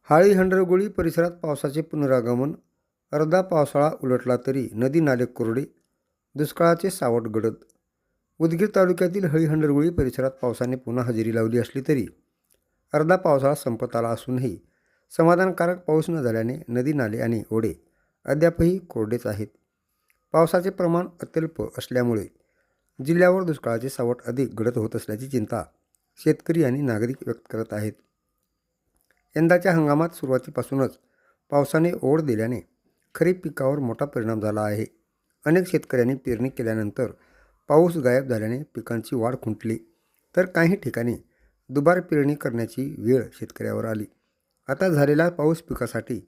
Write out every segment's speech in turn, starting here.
हाळी हंडरगोळी परिसरात पावसाचे पुनरागमन. अर्धा पावसाळा उलटला तरी नदी नाले कोरडे, दुष्काळाचे सावट गडद. उदगीर तालुक्यातील हळी हंडरगोळी परिसरात पावसाने पुन्हा हजेरी लावली असली तरी अर्धा पावसाळा संपत आला असूनही समाधानकारक पाऊस न झाल्याने नदी नाले आणि ओढे अद्यापही कोरडेच आहेत. पावसाचे प्रमाण अत्यल्प असल्यामुळे जिल्ह्यावर दुष्काळाचे सावट अधिक गडद होत असल्याची चिंता शेतकरी आणि नागरिक व्यक्त करत आहेत. यंदाच्या हंगामात सुरुवातीपासूनच पावसाने ओढ दिल्याने खरीप पिकावर मोठा परिणाम झाला आहे. अनेक शेतकऱ्यांनी पेरणी केल्यानंतर पाऊस गायब झाल्याने पिकांची वाढ खुंटली, तर काही ठिकाणी दुबार पेरणी करण्याची वेळ शेतकऱ्यावर आली. आता झालेला पाऊस पिकासाठी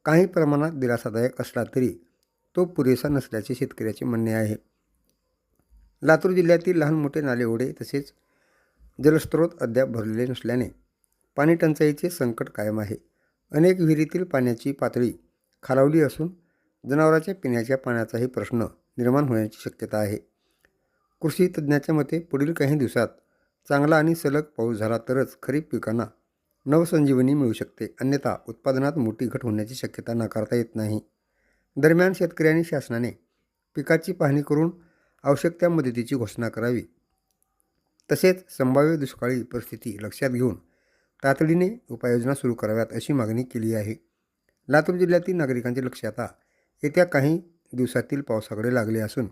काही प्रमाणात दिलासादायक असला तरी तो पुरेसा नसल्याचे शेतकऱ्याचे म्हणणे आहे. लातूर जिल्ह्यातील लहान मोठे नाले ओढे तसेच जलस्रोत अद्याप भरलेले नसल्याने पाणी टंचाईचे संकट कायम आहे. अनेक विहिरीतील पाण्याची पातळी खालावली असून जनावरांच्या पिण्याच्या पाण्याचाही प्रश्न निर्माण होण्याची शक्यता आहे. कृषी तज्ज्ञाच्या मते पुढील काही दिवसात चांगला आणि सलग पाऊस झाला तरच खरीप पिकांना नवसंजीवनी मिळू शकते, अन्यथा उत्पादनात मोठी घट होण्याची शक्यता नाकारता येत नाही. दरम्यान शेतकऱ्यांनी शासनाने पिकाची पाहणी करून आवश्यक त्या मदतीची घोषणा करावी, तसेच संभाव्य दुष्काळी परिस्थिती लक्षात घेऊन तातडीने उपाययोजना सुरू कराव्यात अशी मागणी केली आहे. लातूर जिल्ह्यातील नागरिकांचे लक्ष आता येत्या काही दिवसातील पावसाकडे लागले असून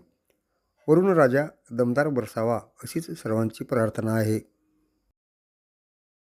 वरुण राजा दमदार बरसावा अशीच सर्वांची प्रार्थना आहे.